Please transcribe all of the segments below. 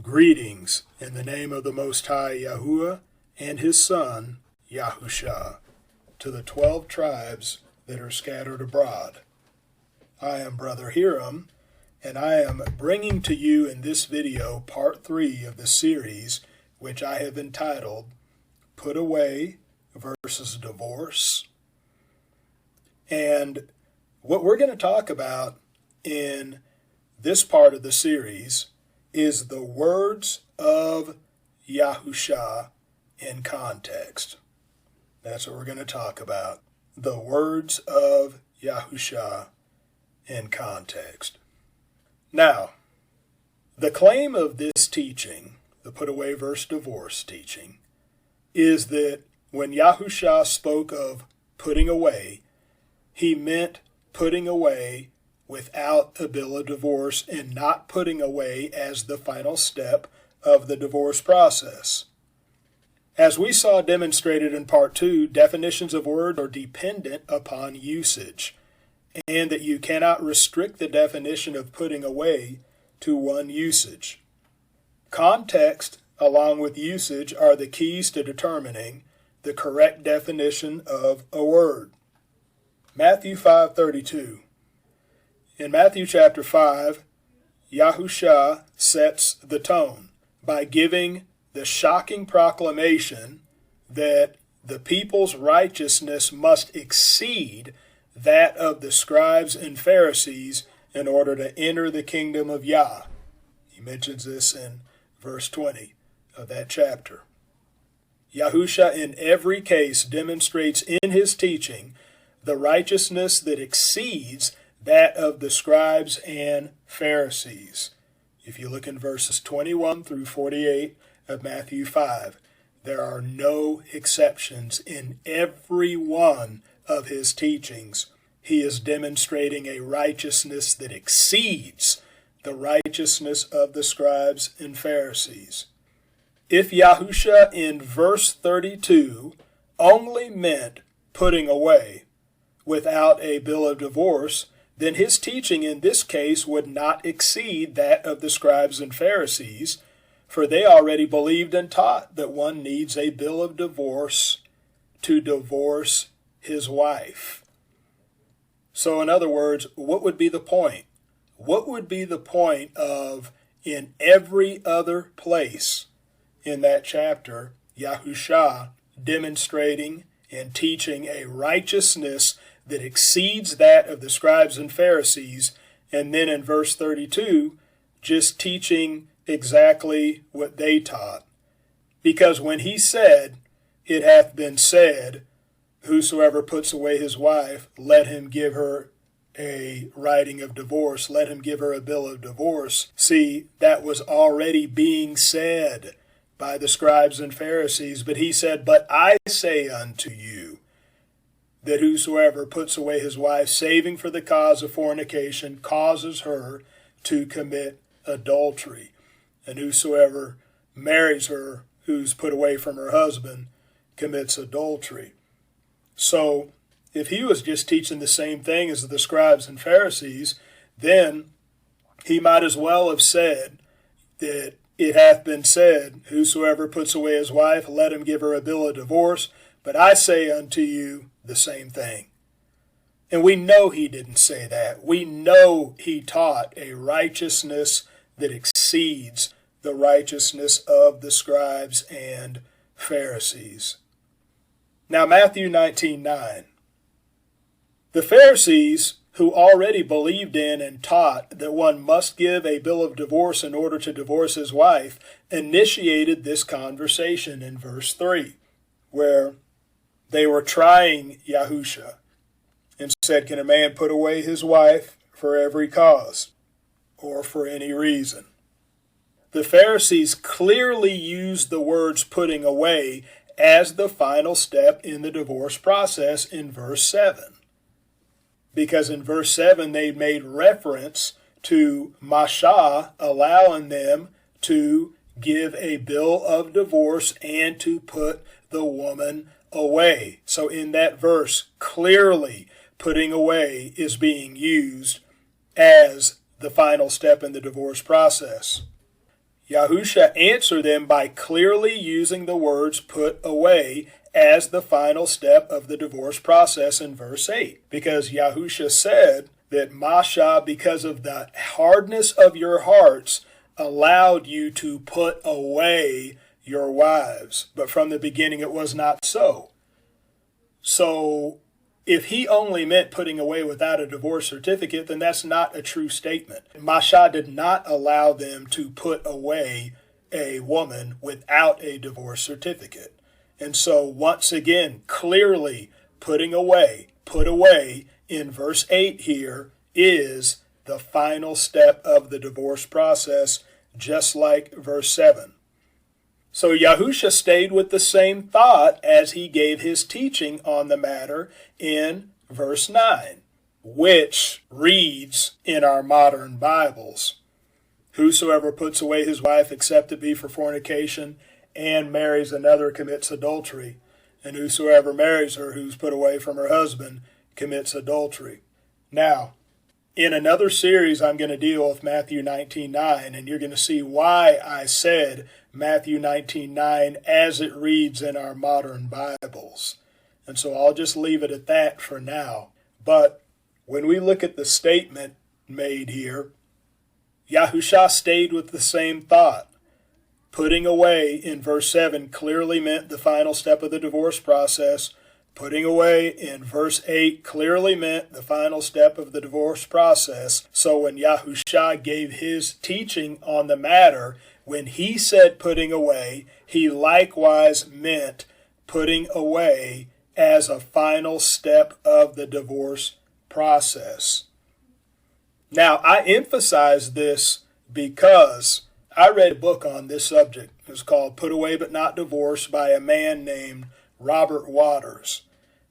Greetings in the name of the Most High Yahuwah and his Son, Yahusha, to the 12 tribes that are scattered abroad. I am Brother Hiram, and I am bringing to you in this video part 3 of the series which I have entitled Put Away versus Divorce. And what we're going to talk about in this part of the series is the words of Yahusha in context. That's what we're going to talk about. The words of Yahusha in context. Now, the claim of this teaching, the put away versus divorce teaching, is that when Yahusha spoke of putting away, he meant putting away without a bill of divorce and not putting away as the final step of the divorce process. As we saw demonstrated in part 2, definitions of words are dependent upon usage, and that you cannot restrict the definition of putting away to one usage. Context, along with usage, are the keys to determining the correct definition of a word. Matthew 5:32. In Matthew chapter 5, Yahusha sets the tone by giving the shocking proclamation that the people's righteousness must exceed that of the scribes and Pharisees in order to enter the kingdom of Yah. He mentions this in verse 20 of that chapter. Yahusha in every case demonstrates in his teaching the righteousness that exceeds that of the scribes and Pharisees. If you look in verses 21 through 48 of Matthew 5, there are no exceptions in every one of his teachings. He is demonstrating a righteousness that exceeds the righteousness of the scribes and Pharisees. If Yahusha in verse 32 only meant putting away without a bill of divorce, then his teaching in this case would not exceed that of the scribes and Pharisees, for they already believed and taught that one needs a bill of divorce to divorce his wife. So in other words, what would be the point? What would be the point of, in every other place in that chapter, Yahusha demonstrating and teaching a righteousness that exceeds that of the scribes and Pharisees, and then in verse 32, just teaching exactly what they taught? Because when he said, "It hath been said, whosoever puts away his wife, let him give her a writing of divorce, let him give her a bill of divorce," see, that was already being said by the scribes and Pharisees. But he said, "But I say unto you, that whosoever puts away his wife, saving for the cause of fornication, causes her to commit adultery. And whosoever marries her who's put away from her husband commits adultery." So, if he was just teaching the same thing as the scribes and Pharisees, then he might as well have said that it hath been said, "Whosoever puts away his wife, let him give her a bill of divorce. But I say unto you the same thing." And we know he didn't say that. We know he taught a righteousness that exceeds the righteousness of the scribes and Pharisees. Now Matthew 19:9. The Pharisees, who already believed in and taught that one must give a bill of divorce in order to divorce his wife, initiated this conversation in verse 3, where they were trying Yahusha and said, "Can a man put away his wife for every cause or for any reason?" The Pharisees clearly used the words putting away as the final step in the divorce process in verse 7. Because in verse 7 they made reference to Masha allowing them to give a bill of divorce and to put the woman away. So in that verse, clearly putting away is being used as the final step in the divorce process. Yahusha answered them by clearly using the words put away as the final step of the divorce process in verse 8. Because Yahusha said that Masha, because of the hardness of your hearts, allowed you to put away your wives. But from the beginning it was not so. So if he only meant putting away without a divorce certificate, then that's not a true statement. Masha did not allow them to put away a woman without a divorce certificate. And so once again, clearly put away in verse 8 here is the final step of the divorce process, just like verse 7. So Yahusha stayed with the same thought as he gave his teaching on the matter in verse 9, which reads in our modern Bibles, "Whosoever puts away his wife except it be for fornication and marries another commits adultery, and whosoever marries her who's put away from her husband commits adultery." Now, in another series, I'm going to deal with Matthew 19:9, and you're going to see why I said Matthew 19:9 as it reads in our modern Bibles. And so I'll just leave it at that for now. But when we look at the statement made here, Yahusha stayed with the same thought. Putting away in verse 7 clearly meant the final step of the divorce process. Putting away in verse 8 clearly meant the final step of the divorce process. So when Yahusha gave his teaching on the matter, when he said putting away, he likewise meant putting away as a final step of the divorce process. Now, I emphasize this because I read a book on this subject. It's called Put Away But Not Divorced by a man named Robert Waters.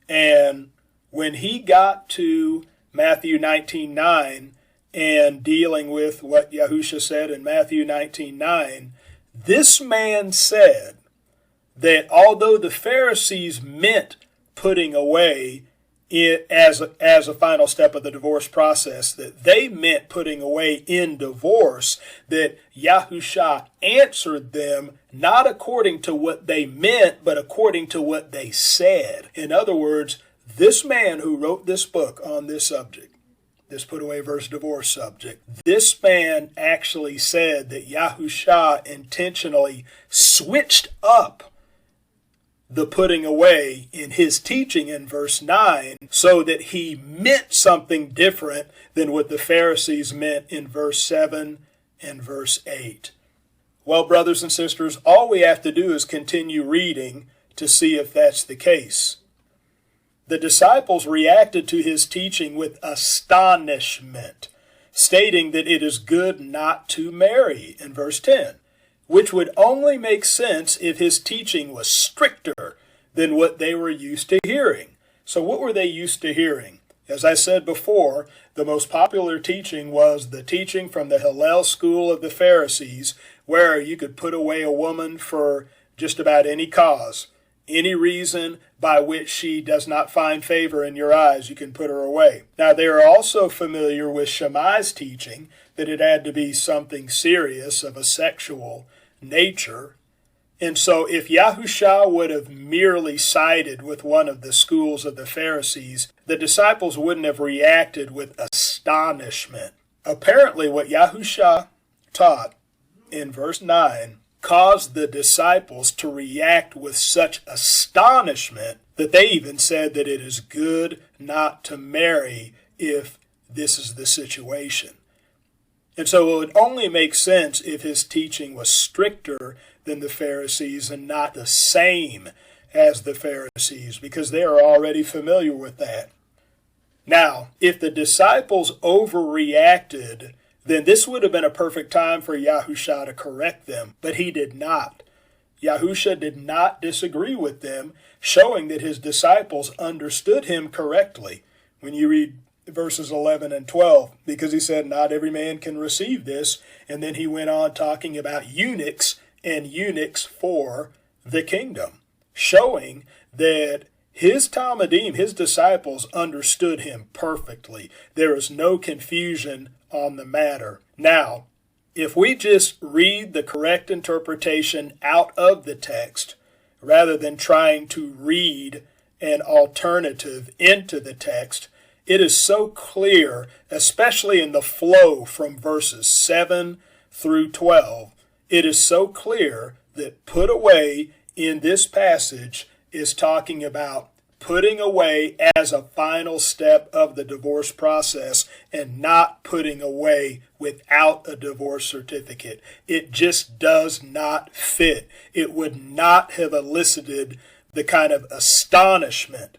And when he got to Matthew 19:9 and dealing with what Yahusha said in Matthew 19:9, this man said that although the Pharisees meant putting away it as a final step of the divorce process, that they meant putting away in divorce, that Yahusha answered them not according to what they meant, but according to what they said. In other words, this man who wrote this book on this subject, this put away versus divorce subject, this man actually said that Yahusha intentionally switched up the putting away in his teaching in verse 9 so that he meant something different than what the Pharisees meant in verse 7 and verse 8. Well, brothers and sisters, all we have to do is continue reading to see if that's the case. The disciples reacted to his teaching with astonishment, stating that it is good not to marry in verse 10. Which would only make sense if his teaching was stricter than what they were used to hearing. So what were they used to hearing? As I said before, the most popular teaching was the teaching from the Hillel school of the Pharisees, where you could put away a woman for just about any cause. Any reason by which she does not find favor in your eyes, you can put her away. Now, they are also familiar with Shammai's teaching that it had to be something serious of a sexual nature. And so if Yahusha would have merely sided with one of the schools of the Pharisees, the disciples wouldn't have reacted with astonishment. Apparently, what Yahusha taught in verse 9 caused the disciples to react with such astonishment that they even said that it is good not to marry if this is the situation. And so it would only make sense if his teaching was stricter than the Pharisees and not the same as the Pharisees, because they are already familiar with that. Now, if the disciples overreacted, then this would have been a perfect time for Yahusha to correct them, but he did not. Yahusha did not disagree with them, showing that his disciples understood him correctly. When you read verses 11 and 12, because he said, not every man can receive this. And then he went on talking about eunuchs and eunuchs for the kingdom, showing that his Talmudim, his disciples, understood him perfectly. There is no confusion on the matter. Now, If we just read the correct interpretation out of the text, rather than trying to read an alternative into the text, it is so clear, especially in the flow from verses 7 through 12, it is so clear that put away in this passage is talking about putting away as a final step of the divorce process and not putting away without a divorce certificate. It just does not fit. It would not have elicited the kind of astonishment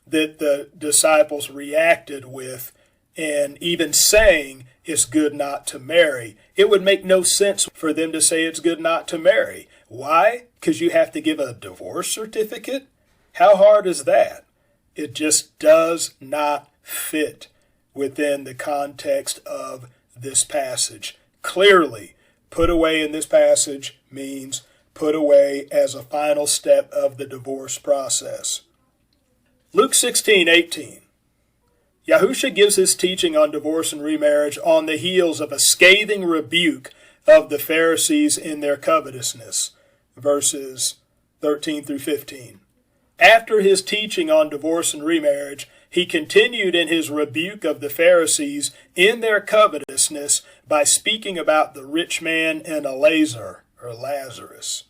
that the disciples reacted with, and even saying it's good not to marry. It would make no sense for them to say it's good not to marry. Why? Because you have to give a divorce certificate? How hard is that? It just does not fit within the context of this passage. Clearly, put away in this passage means put away as a final step of the divorce process. Luke 16:18. Yahusha gives his teaching on divorce and remarriage on the heels of a scathing rebuke of the Pharisees in their covetousness. Verses 13 through 15. After his teaching on divorce and remarriage, he continued in his rebuke of the Pharisees in their covetousness by speaking about the rich man and Lazarus.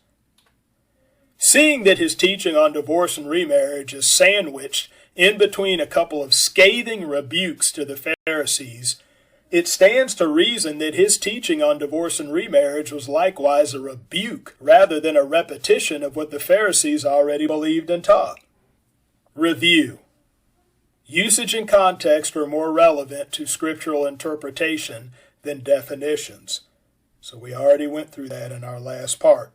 Seeing that his teaching on divorce and remarriage is sandwiched in between a couple of scathing rebukes to the Pharisees, it stands to reason that his teaching on divorce and remarriage was likewise a rebuke rather than a repetition of what the Pharisees already believed and taught. Review. Usage and context are more relevant to scriptural interpretation than definitions. So we already went through that in our last part.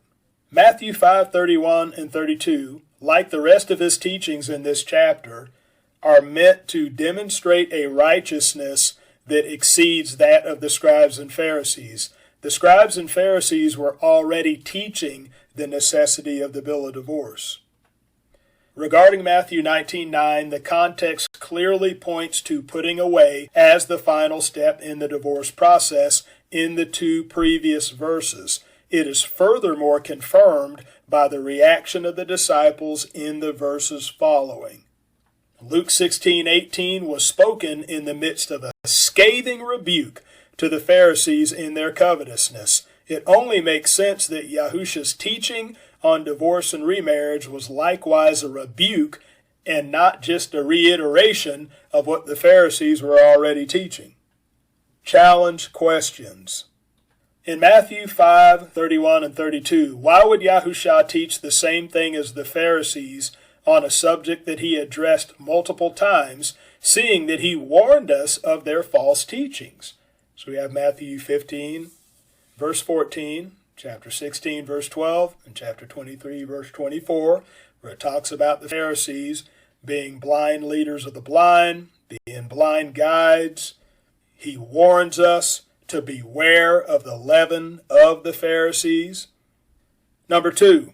Matthew 5:31 and 32, like the rest of his teachings in this chapter, are meant to demonstrate a righteousness that exceeds that of the scribes and Pharisees. The scribes and Pharisees were already teaching the necessity of the bill of divorce. Regarding Matthew 19:9, the context clearly points to putting away as the final step in the divorce process in the two previous verses. It is furthermore confirmed by the reaction of the disciples in the verses following. Luke 16:18 was spoken in the midst of a scathing rebuke to the Pharisees in their covetousness. It only makes sense that Yahusha's teaching on divorce and remarriage was likewise a rebuke and not just a reiteration of what the Pharisees were already teaching. Challenge questions. In Matthew 5:31 and 32, why would Yahusha teach the same thing as the Pharisees on a subject that he addressed multiple times, seeing that he warned us of their false teachings? So we have Matthew 15, verse 14, chapter 16, verse 12, and chapter 23, verse 24, where it talks about the Pharisees being blind leaders of the blind, being blind guides. He warns us to beware of the leaven of the Pharisees. Number 2,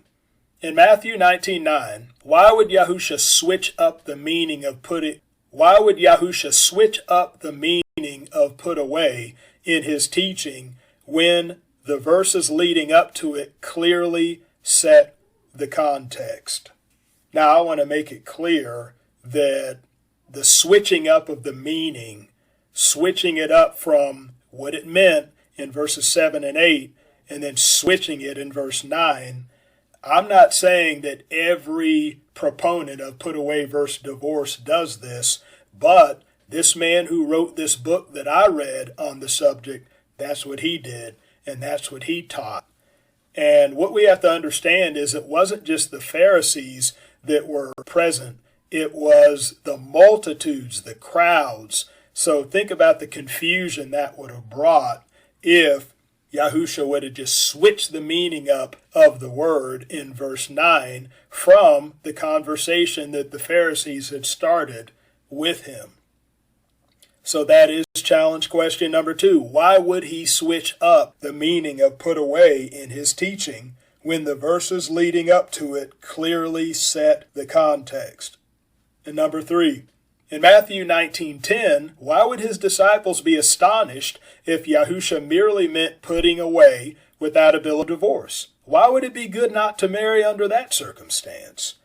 in Matthew 19:9, why would Yahusha switch up the meaning of put away in his teaching when the verses leading up to it clearly set the context? Now, I want to make it clear that the switching up of the meaning, switching it up from what it meant in verses 7 and 8, and then switching it in verse 9, I'm not saying that every proponent of put away versus divorce does this, but this man who wrote this book that I read on the subject, that's what he did, and that's what he taught. And what we have to understand is it wasn't just the Pharisees that were present. It was the multitudes, the crowds. So think about the confusion that would have brought if Yahusha would have just switched the meaning up of the word in verse 9 from the conversation that the Pharisees had started with him. So that is challenge question number 2. Why would he switch up the meaning of put away in his teaching when the verses leading up to it clearly set the context? And number 3, In Matthew 19:10, why would his disciples be astonished if Yahusha merely meant putting away without a bill of divorce? Why would it be good not to marry under that circumstance?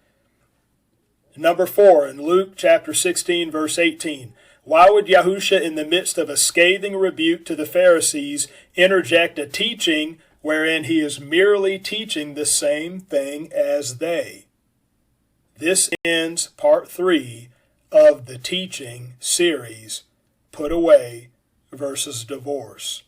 Number 4, in Luke chapter 16, verse 18, why would Yahusha, in the midst of a scathing rebuke to the Pharisees, interject a teaching wherein he is merely teaching the same thing as they? This ends part 3 of the teaching series, Put Away versus Divorce.